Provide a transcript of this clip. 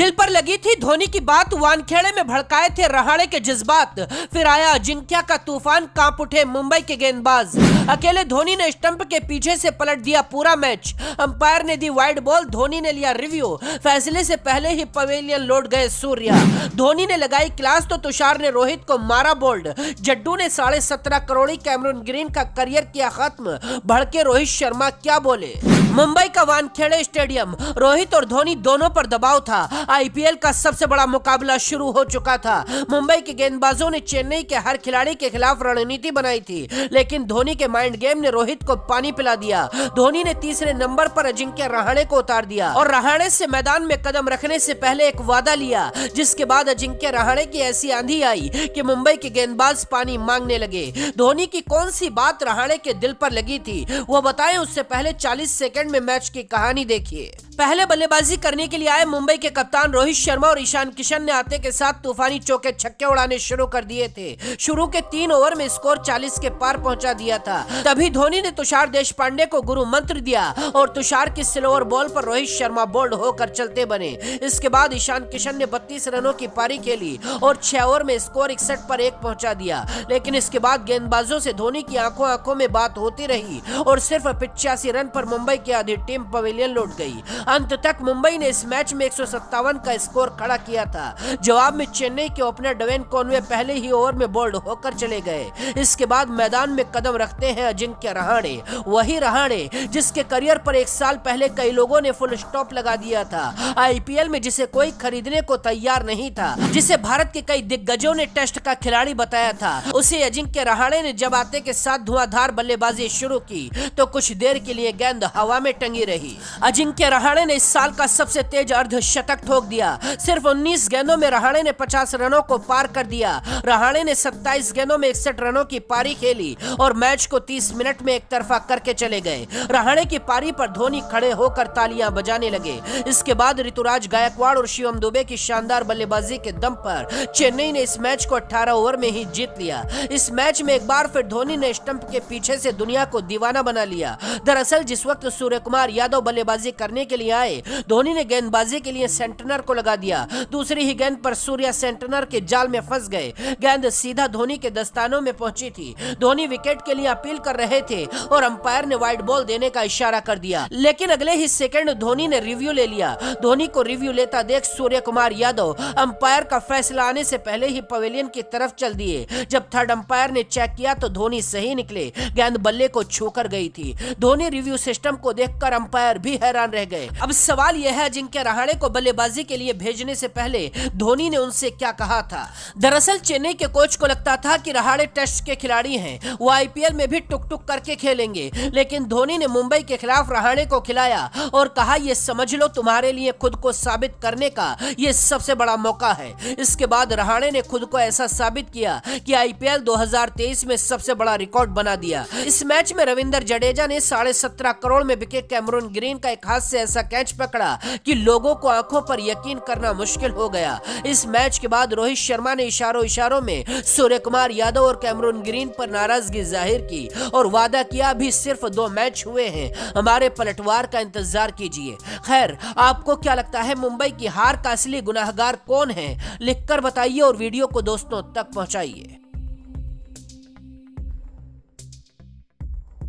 दिल पर लगी थी धोनी की बात, वानखेड़े में भड़काए थे रहाणे के जज्बात। फिर आया अजिंक्य का तूफान, कांप उठे मुंबई के गेंदबाज। अकेले धोनी ने स्टंप के पीछे से पलट दिया पूरा मैच। अंपायर ने दी वाइड बॉल, धोनी ने लिया रिव्यू। फैसले से पहले ही पवेलियन लौट गए सूर्या। धोनी ने लगाई क्लास तो तुषार ने रोहित को मारा बोल्ड। जड्डू ने 17.5 करोड़ी कैमरून ग्रीन का करियर किया खत्म। भड़के रोहित शर्मा क्या बोले। मुंबई का वानखेड़े स्टेडियम, रोहित और धोनी दोनों पर दबाव था। आईपीएल का सबसे बड़ा मुकाबला शुरू हो चुका था। मुंबई के गेंदबाजों ने चेन्नई के हर खिलाड़ी के खिलाफ रणनीति बनाई थी, लेकिन धोनी के माइंड गेम ने रोहित को पानी पिला दिया। धोनी ने तीसरे नंबर पर अजिंक्य रहाणे को उतार दिया और रहाणे से मैदान में कदम रखने से पहले एक वादा लिया, जिसके बाद अजिंक्य रहाणे की ऐसी आंधी आई कि मुंबई के गेंदबाज पानी मांगने लगे। धोनी की कौन सी बात रहाणे के दिल पर लगी थी वो बताएं, उससे पहले 40 सेकंड में मैच की कहानी देखिए। पहले बल्लेबाजी करने के लिए आए मुंबई के कप्तान रोहित शर्मा और ईशान किशन ने आते के साथ तूफानी चौके छक्के उड़ाने शुरू कर दिए थे। शुरू के 3 ओवर में स्कोर 40 के पार पहुंचा दिया था। तभी धोनी ने तुषार देशपांडे को गुरु मंत्र दिया और तुषार की स्लोअर बॉल पर रोहित शर्मा बोल्ड होकर चलते बने। इसके बाद ईशान किशन ने 32 रनों की पारी खेली और 6 ओवर में स्कोर 61 पर 1 पहुंचा दिया। लेकिन इसके बाद गेंदबाजों से धोनी की आंखों आंखों में बात होती रही और सिर्फ 85 रन पर मुंबई की आधी टीम पवेलियन लौट गई। अंत तक मुंबई ने इस मैच में 157 का स्कोर खड़ा किया था। जवाब में चेन्नई के ओपनर डेवेन कॉनवे पहले ही ओवर में बोल्ड होकर चले गए। इसके बाद मैदान में कदम रखते हैं अजिंक्य रहाणे, वही रहाणे जिसके करियर पर 1 साल पहले कई लोगों ने फुल स्टॉप लगा दिया था। आईपीएल में जिसे कोई खरीदने को तैयार नहीं था, जिसे भारत के कई दिग्गजों ने टेस्ट का खिलाड़ी बताया था, उसे अजिंक्य रहाणे ने जब आते के साथ धुआंधार बल्लेबाजी शुरू की तो कुछ देर के लिए गेंद हवा में टंगी रही। अजिंक्य रहाणे ने इस साल का सबसे तेज अर्धशतक ठोक दिया। सिर्फ 19 गेंदों में रहाणे ने 50 रनों को पार कर दिया। रहाणे ने 27 गेंदों में 61 रनों की पारी खेली और मैच को 30 मिनट में एक तरफा करके चले गए। रहाणे की पारी पर धोनी खड़े होकर तालियां बजाने लगे। इसके बाद ऋतुराज गायकवाड़ और शिवम दुबे की शानदार बल्लेबाजी के दम पर चेन्नई ने इस मैच को 18 ओवर में ही जीत लिया। इस मैच में एक बार फिर धोनी ने स्टंप के पीछे से दुनिया को दीवाना बना लिया। दरअसल जिस वक्त सूर्यकुमार यादव बल्लेबाजी करने के लिए आए, धोनी ने गेंदबाजी के लिए सेंटनर को लगा दिया। दूसरी ही गेंद पर सूर्या सेंटनर के जाल में फंस गए। गेंद सीधा धोनी के दस्तानों में पहुंची थी। धोनी विकेट के लिए अपील कर रहे थे और अंपायर ने वाइड बॉल देने का इशारा कर दिया, लेकिन अगले ही सेकंड धोनी ने रिव्यू ले लिया। धोनी को रिव्यू लेता देख सूर्यकुमार यादव अंपायर का फैसला आने से पहले ही पवेलियन की तरफ चल दिए। जब थर्ड अंपायर ने चेक किया तो धोनी सही निकले। गेंद बल्ले को छूकर गई थी। धोनी रिव्यू सिस्टम को देखकर अंपायर भी हैरान रह गए। अब सवाल यह है, अजिंक्य रहाणे को बल्लेबाजी के लिए भेजने से पहले धोनी ने उनसे क्या कहा था। दरअसल चेन्नई के कोच को लगता था कि रहाणे टेस्ट के खिलाड़ी हैं, वो आईपीएल में भी टुक टुक करके खेलेंगे, लेकिन धोनी ने मुंबई के खिलाफ रहाणे को खिलाया और कहा, ये समझ लो तुम्हारे लिए खुद को साबित करने का ये सबसे बड़ा मौका है। इसके बाद रहाणे ने खुद को ऐसा साबित किया कि आईपीएल 2023 में सबसे बड़ा रिकॉर्ड बना दिया। इस मैच में रविंद्र जडेजा ने 17.5 करोड़ में बिके कैमरून ग्रीन का एक हाथ से ऐसा कैच पकड़ा कि लोगों को आंखों पर यकीन करना मुश्किल हो गया। इस मैच के बाद रोहित शर्मा ने इशारों में सूर्यकुमार यादव और कैमरून ग्रीन पर नाराजगी जाहिर की और वादा किया, अभी सिर्फ 2 मैच हुए हैं, हमारे पलटवार का इंतजार कीजिए। खैर, आपको क्या लगता है मुंबई की हार का असली गुनाहगार कौन है? लिखकर बताइए और वीडियो को दोस्तों तक पहुंचाइए।